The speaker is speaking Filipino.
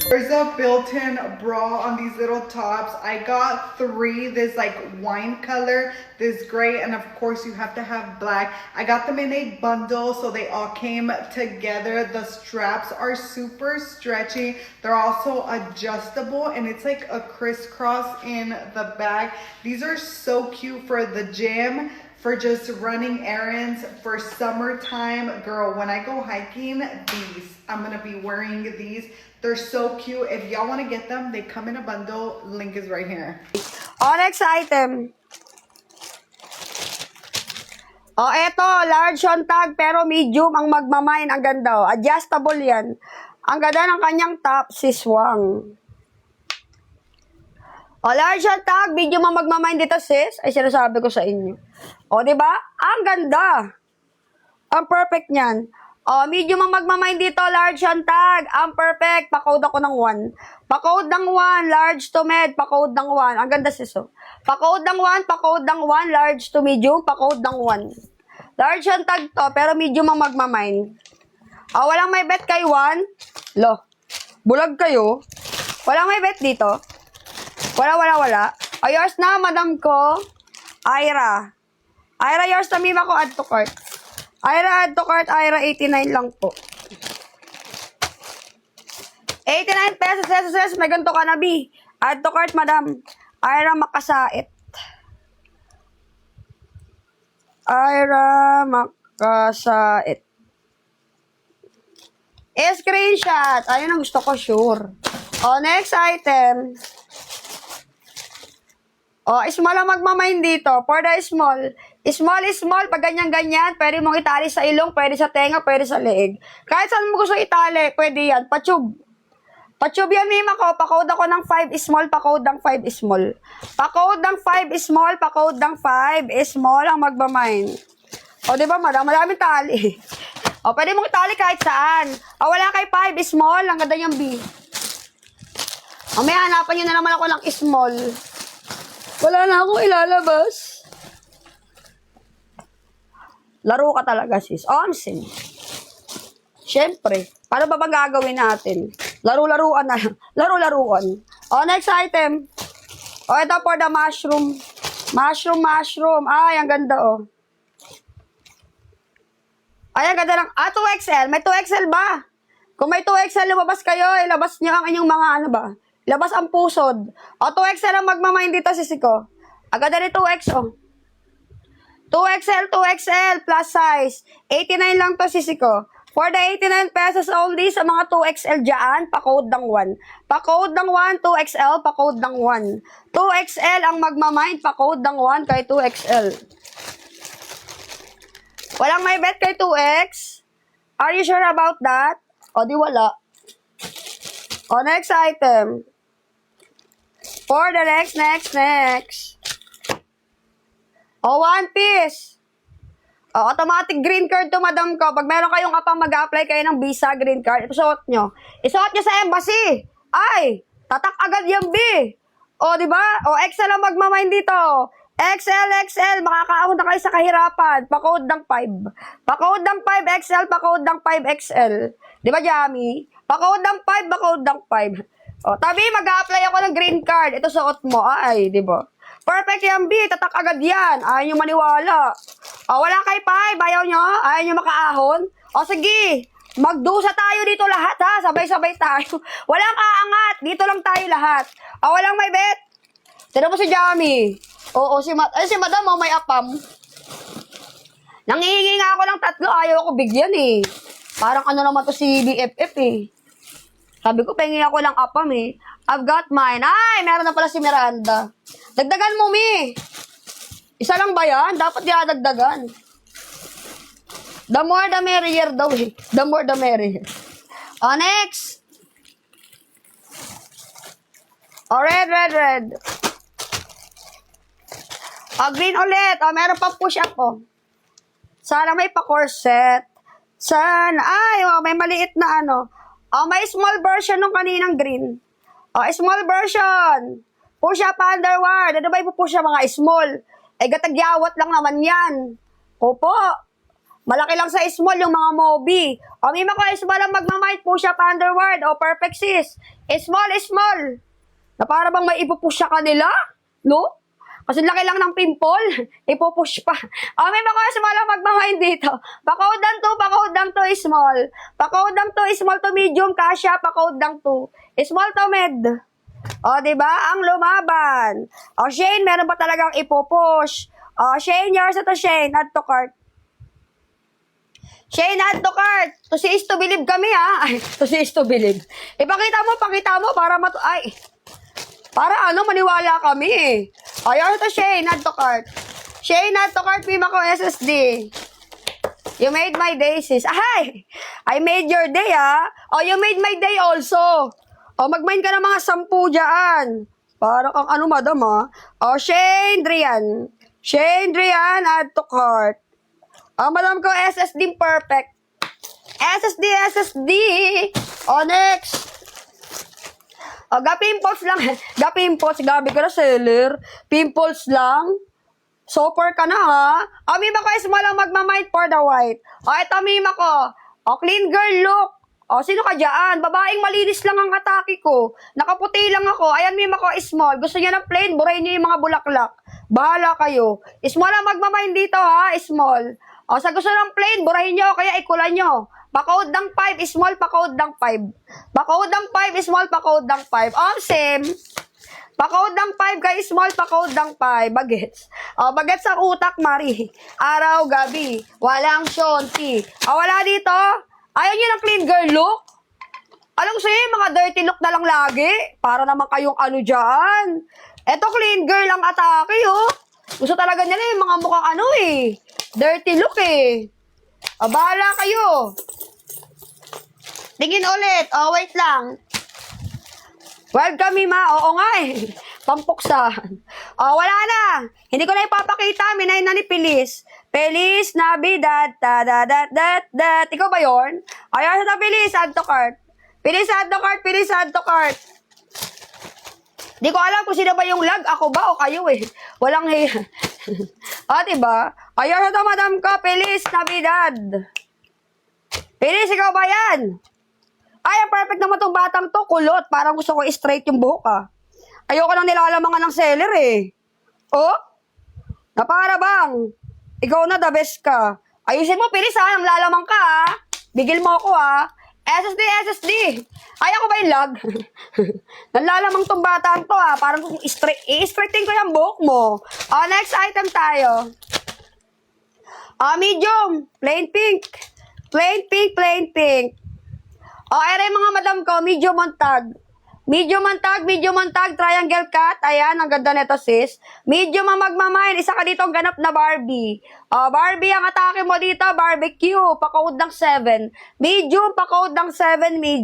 There's a built-in bra on these little tops. I got 3, this like wine color, this gray, and of course you have to have black. I got them in a bundle, so they all came together. The straps are super stretchy. They're also adjustable, and it's like a crisscross in the back. These are so cute for the gym, for just running errands, for summertime. Girl, when I go hiking, I'm gonna be wearing these. They're so cute. If y'all wanna get them, they come in a bundle. Link is right here. Next item. Eto, large on tag, pero medium ang magmamine. Ang ganda, adjustable yan. Ang ganda ng kanyang top, siswang. Large on tag, medium ang magmamine dito, sis. Ay, sinasabi ko sa inyo. Diba? Ang ganda. Ang perfect niyan. Medium ang magmamine dito, large on tag. Ang perfect. Pa-code ako ng 1. Pa-code ng 1, large to med. Pa-code ng 1. Ang ganda, sis. Pa-code ng 1, pa-code ng 1, large to medium. Pa-code ng 1. Large on tag to, pero medium ang magmamine. Walang may bet kay 1. Lo, bulag kayo. Walang may bet dito. Wala. Yours na, madam ko. Ira, yours na, mima ko, add to cart. Ira, add to cart. Ira, 89 lang po. 89 pesos. May ganito ka na, B. Add to cart, madam. Ira, makasait. Ira, makasait. Screenshot. Ayun ang gusto ko, sure. Next item. Small ang magmamain dito. For the small, pag ganyan-ganyan, pwede mong itali sa ilong, pwede sa tenga, pwede sa leeg. Kahit saan mo gusto itali, pwede yan. Patube yan, mima ko. Pa-code ako ng 5 small, pa-code ng 5 small. Pa-code ng 5 small, pa-code ng 5 small ang magmamain. Diba, madam? Maraming tali. Pwede mong itali kahit saan. Wala kay 5 small, ang ganda niyang B. May hanapan nyo na naman ako ng small. Wala na akong ilalabas. Laro ka talaga, sis. Onsin. Siyempre. Paano ba bang gagawin natin? Laro-laruan na lang. Laro-laruan. Next item. Ito for the mushroom. Mushroom. Ay, ang ganda, Ay, ang ganda ng... 2XL. May 2XL ba? Kung may 2XL, lumabas kayo. Ilabas nyo ang inyong mga Labas ang pusod. 2XL ang magmamain dito, sisi ko. Agad na 2X, 2XL plus size. 89 lang to, sisi ko. For the 89 pesos only sa mga 2XL dyan, pa-code ng 1. Pa-code ng 1, 2XL, pa-code ng 1. 2XL ang magmamain, pa-code ng 1 kay 2XL. Walang may bet kay 2X? Are you sure about that? Di wala. Next item. For the next. One Piece. Automatic green card to, madam ko. Pag meron kayong kapang mag-apply kayo ng visa green card, ito suot nyo. Isuot nyo sa embassy. Ay, tatak agad yung B. Diba? XL ang magmamain dito. XL, makakaahon na kayo sa kahirapan. Pa-code ng 5. Pa-code ng 5XL, pa-code ng 5XL. Diba, Jami? Pa-code ng 5, pa-code ng 5. Tabi, mag-a-apply ako ng green card. Ito suot mo. Ay, di ba? Perfect yan, B. Tatak agad yan. Ayaw nyo maniwala. Wala kay 5. Ayaw nyo? Ayaw nyo makaahon? Sige. Magdusa tayo dito lahat, ha? Sabay-sabay tayo. Walang aangat. Dito lang tayo lahat. Walang may bet. Sino po si Jami? Si madam, may apam. Nangihingi nga ako ng 3. Ayaw ko bigyan, Parang naman to si BFF, Sabi ko, pengi ako lang apam, I've got mine. Ay, meron na pala si Miranda. Dagdagan mo, Mi. Isa lang ba yan? Dapat dinadagdagan. The more the merrier daw, The more the merrier. Next. Red. Green ulit. Meron pa push-up, Sana may pa-corset. Sana. Ay, may maliit na may small version ng kaninang green. Small version. Push-up underwear. Ba ipupush up mga small? Gatagyawat lang naman yan. Opo. Malaki lang sa small yung mga Mobi. O, mima ko, small ang magmamind, push up underward. O, perfect sis. Small, small. Na para bang may ipupush siya kanila? No? Kasi laki lang ng pimple. Ipupush pa. O, mima ko, small ang magmamind dito. Pakahudang to, small. Pakahudang to, small to medium. Kasya, pakahudang to. Small to med. O, diba? Ang lumaban. O, Shane, meron ba talagang ipupush? O, Shane, yours ito, Shane. Add to cart. Shane, add to cart. To see is to believe kami, ha? Ay, to see is to believe. Pakita mo, para maniwala kami, eh. O, yours ito, Shane, add to cart. Shane, add to cart, Pima ko SSD. You made my day, sis. Ay, I made your day, ha? O, you made my day also. O, mag-mind ka ng mga 10 dyan. Para kang madam, ha? O, Shane Drian. Shane Drian, add to cart. O, madam ko, SSD perfect. SSD. O, next. O, pimples lang. Pimples. Gabi ka na, seller. Pimples lang. Super ka na, ha? O, mima ko, small lang magmamind for the white. O, ito, mima ko. O, clean girl look. O, sino ka dyan? Babaeng malinis lang ang atake ko. Nakaputi lang ako. Ayan, mima ko, small. Gusto niya ng plain, burahin niyo yung mga bulaklak. Bahala kayo. Small lang magmamind dito, ha? Small. O, sa gusto ng plain, burahin niyo, kaya ikulan niyo. Pakawad ng 5, small, pakawad ng 5. Pakawad ng 5, small, pakawad ng 5. O, Sim. Pakawad ng 5 kay small, pakawad ng 5. Bagets. O, bagets sa utak, Mari. Araw, gabi. Walang shonti. O, wala dito. Ayaw niyo ng clean girl look? Alam ko sa'yo, mga dirty look na lang lagi. Para naman kayong dyan. Eto, clean girl ang atake, oh. Gusto talaga nila yung mga mukhang dirty look, eh. O, bahala kayo. Tingin ulit. O, wait lang. Welcome, Mima. Oo nga, eh. Pampuksahan. O, wala na. Hindi ko na ipapakita. Minay na ni Pilis. Feliz Navidad. Da-da-da-da-da. Ikaw ba yun? Ayaw sa Pilis. Add to cart. Pilis, add to cart. Pilis, add to cart. Di ko alam kung sino ba yung lag. Ako ba o kayo, eh. Walang hiya. O, diba? Ayaw sa madam ko. Feliz Navidad. Pilis, ikaw ba yan? Ay, ang perfect naman tong batang to. Kulot. Parang gusto ko straight yung buhok, ah. Ayoko nang nilalamangan ng seller, eh. Oh? Na para bang? Ikaw na, the best ka. Ayusin mo, Pilis, ha? Nang lalamang ka, ha? Bigil mo ako, ha? SSD. Ay, ako ba yung lag? Nalalamang tong batang to, ha? Parang kung i-straightin ko yung buhok mo. Oh, next item tayo. Medium. Plain pink. Plain pink. Ere mga madam ko, medium on tag. Medium on tag, triangle cut. Ayan, ang ganda nito, sis. Medium ang magmamain. Isa ka dito ang ganap na Barbie. Barbie, ang atake mo dito, barbecue. Pakawad ng 7. Medium, pakawad ng 7, medium.